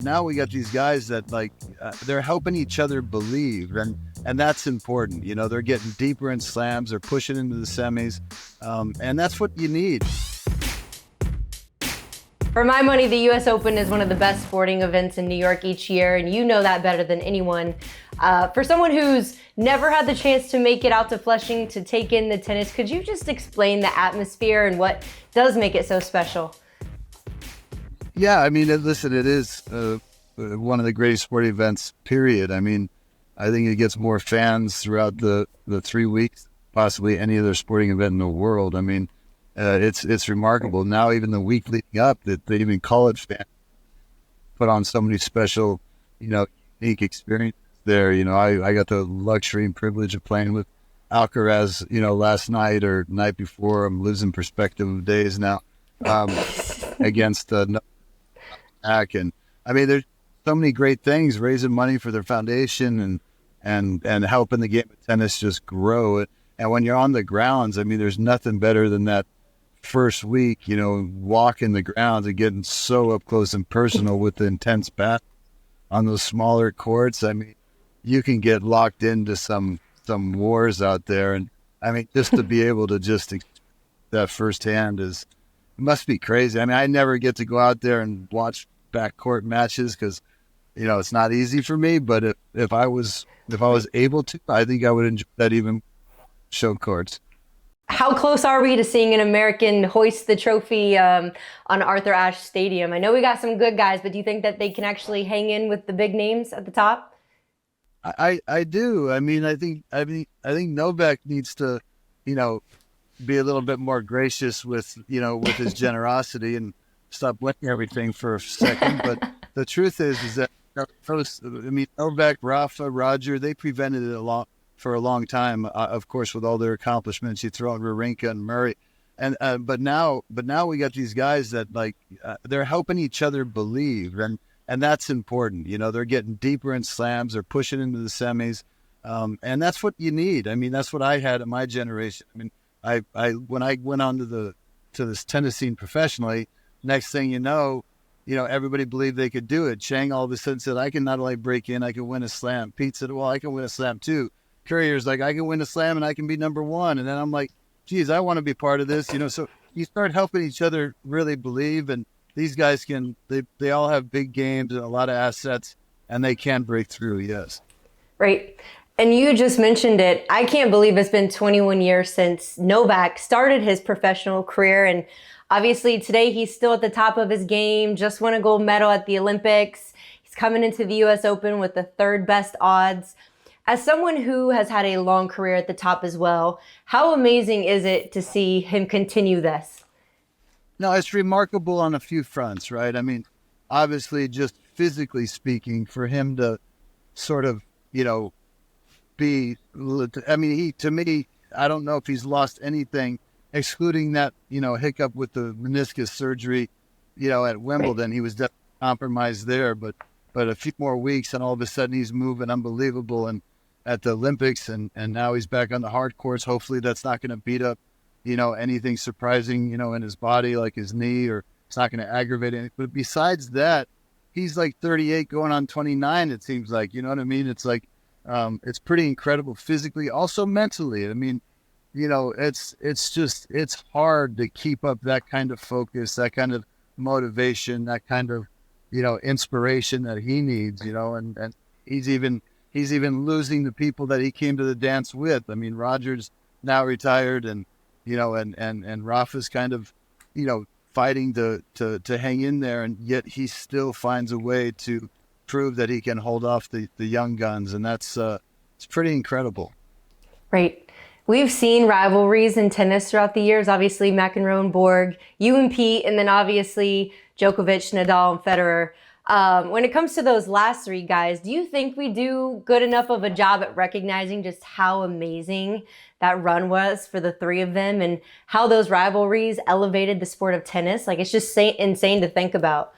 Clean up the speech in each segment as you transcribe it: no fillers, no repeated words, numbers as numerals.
Now we got these guys that they're helping each other believe, and that's important. They're getting deeper in slams, they're pushing into the semis, and that's what you need. For my money, the U.S. Open is one of the best sporting events in New York each year, and you know that better than anyone. For someone who's never had the chance to make it out to Flushing to take in the tennis, could you just explain the atmosphere and what does make it so special? Yeah, I mean, listen, it is one of the greatest sporting events, period. I mean, I think it gets more fans throughout the 3 weeks, possibly any other sporting event in the world. I mean, it's remarkable. Now, even the week leading up, that they even college fans put on so many special, unique experiences there. I got the luxury and privilege of playing with Alcaraz, last night or night before. I'm losing perspective of days now, against and I mean, there's so many great things, raising money for their foundation and helping the game of tennis just grow. And when you're on the grounds, I mean, there's nothing better than that first week, walking the grounds and getting so up close and personal with the intense bat on those smaller courts. I mean, you can get locked into some wars out there. And I mean, just to be able to just that firsthand it must be crazy. I mean, I never get to go out there and watch backcourt matches because, it's not easy for me. But if I was able to, I think I would enjoy that even show courts. How close are we to seeing an American hoist the trophy on Arthur Ashe Stadium? I know we got some good guys, but do you think that they can actually hang in with the big names at the top? I do. I mean, I think Novak needs to, be a little bit more gracious with his generosity and stop winning everything for a second. But the truth is that Novak, Rafa, Roger, they prevented it for a long time. Of course, with all their accomplishments, you throw in Wawrinka and Murray, and but now we got these guys that they're helping each other believe, and that's important. They're getting deeper in slams, they're pushing into the semis, and that's what you need. I mean, that's what I had in my generation. I mean, I when I went on to this tennis scene professionally, next thing everybody believed they could do it. Chang all of a sudden said, I can not only break in, I can win a slam. Pete said, well, I can win a slam too. Courier's like, I can win a slam and I can be number one. And then I'm like, geez, I want to be part of this. So you start helping each other really believe, and these guys they all have big games and a lot of assets, and they can break through. Yes. Right. And you just mentioned it. I can't believe it's been 21 years since Novak started his professional career. And obviously today he's still at the top of his game, just won a gold medal at the Olympics. He's coming into the U.S. Open with the third best odds. As someone who has had a long career at the top as well, how amazing is it to see him continue this? No, it's remarkable on a few fronts, right? I mean, obviously, just physically speaking, for him to sort of, to me, I don't know if he's lost anything, excluding that, hiccup with the meniscus surgery, at Wimbledon. He was definitely compromised there, but a few more weeks and all of a sudden he's moving unbelievable. And at the Olympics, and now he's back on the hard courts. Hopefully that's not going to beat up, anything surprising, in his body, like his knee, or it's not going to aggravate anything. But besides that, he's like 38 going on 29, it seems like, you know what I mean? It's like, it's pretty incredible physically, also mentally. I mean, it's hard to keep up that kind of focus, that kind of motivation, that kind of, inspiration that he needs, and he's even losing the people that he came to the dance with. I mean, Roger's now retired, and and Rafa's kind of, fighting to hang in there, and yet he still finds a way to prove that he can hold off the young guns, and that's it's pretty incredible. Right. We've seen rivalries in tennis throughout the years. Obviously, McEnroe and Borg, you and Pete, and then obviously Djokovic, Nadal, and Federer. When it comes to those last three guys, do you think we do good enough of a job at recognizing just how amazing that run was for the three of them and how those rivalries elevated the sport of tennis? Like, it's just insane to think about.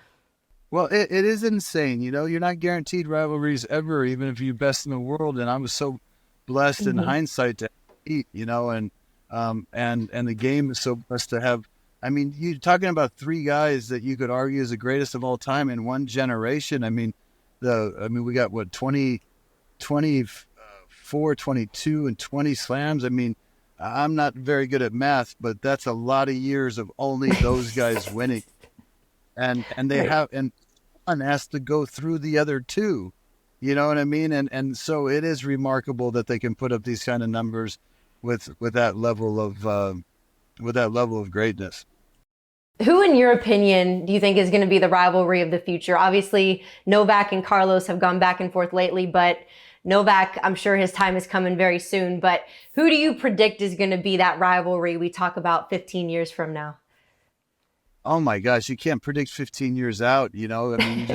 Well, it is insane. You're not guaranteed rivalries ever, even if you're best in the world. And I was so blessed in hindsight to eat, and the game is so blessed to have I mean, you're talking about three guys that you could argue is the greatest of all time in one generation. I mean, we got what 24, 22, and 20 slams. I mean, I'm not very good at math, but that's a lot of years of only those guys winning. And they Right. have, and one has to go through the other two. You know what I mean? And so it is remarkable that they can put up these kind of numbers with that level of greatness. Who, in your opinion, do you think is going to be the rivalry of the future? Obviously, Novak and Carlos have gone back and forth lately, but Novak, I'm sure his time is coming very soon. But who do you predict is going to be that rivalry we talk about 15 years from now? Oh my gosh, you can't predict 15 years out. You know, I mean,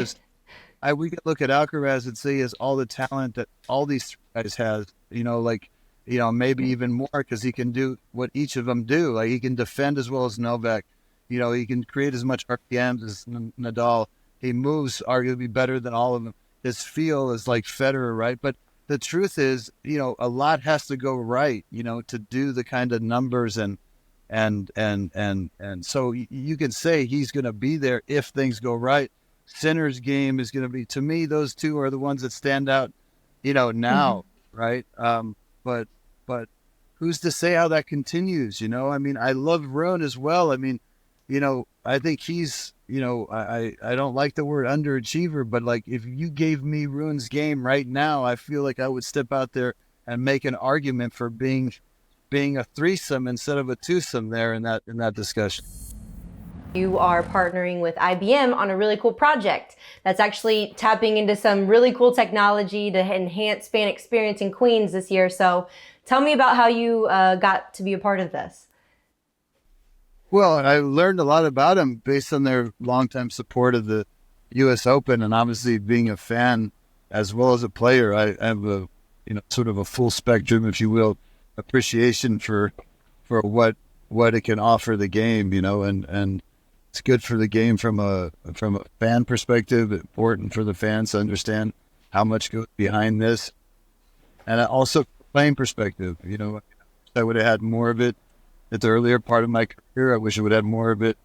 we could look at Alcaraz and say he has all the talent that all these three guys has. Maybe even more because he can do what each of them do. Like he can defend as well as Novak. He can create as much RPMs as Nadal. He moves arguably better than all of them. His feel is like Federer, right? But the truth is, a lot has to go right, to do the kind of numbers and so you can say he's going to be there if things go right. Sinner's game is going to be, to me, those two are the ones that stand out, Mhm. now, right? But who's to say how that continues? I mean, I love Rune as well. I mean, I think he's, I don't like the word underachiever, but like if you gave me Rune's game right now, I feel like I would step out there and make an argument for being a threesome instead of a twosome there in that discussion. You are partnering with IBM on a really cool project that's actually tapping into some really cool technology to enhance fan experience in Queens this year. So tell me about how you got to be a part of this. Well, I learned a lot about them based on their longtime support of the U.S. Open, and obviously being a fan as well as a player, I have a sort of a full spectrum, if you will, appreciation for what it can offer the game, and it's good for the game from a fan perspective. Important for the fans to understand how much goes behind this, and also playing perspective. I would have had more of it at the earlier part of my career. I wish I would have had more of it.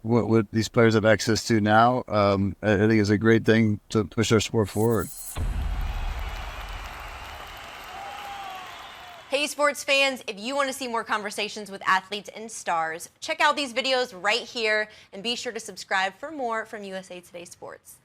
What these players have access to now, I think is a great thing to push our sport forward. Hey, sports fans, if you want to see more conversations with athletes and stars, check out these videos right here and be sure to subscribe for more from USA Today Sports.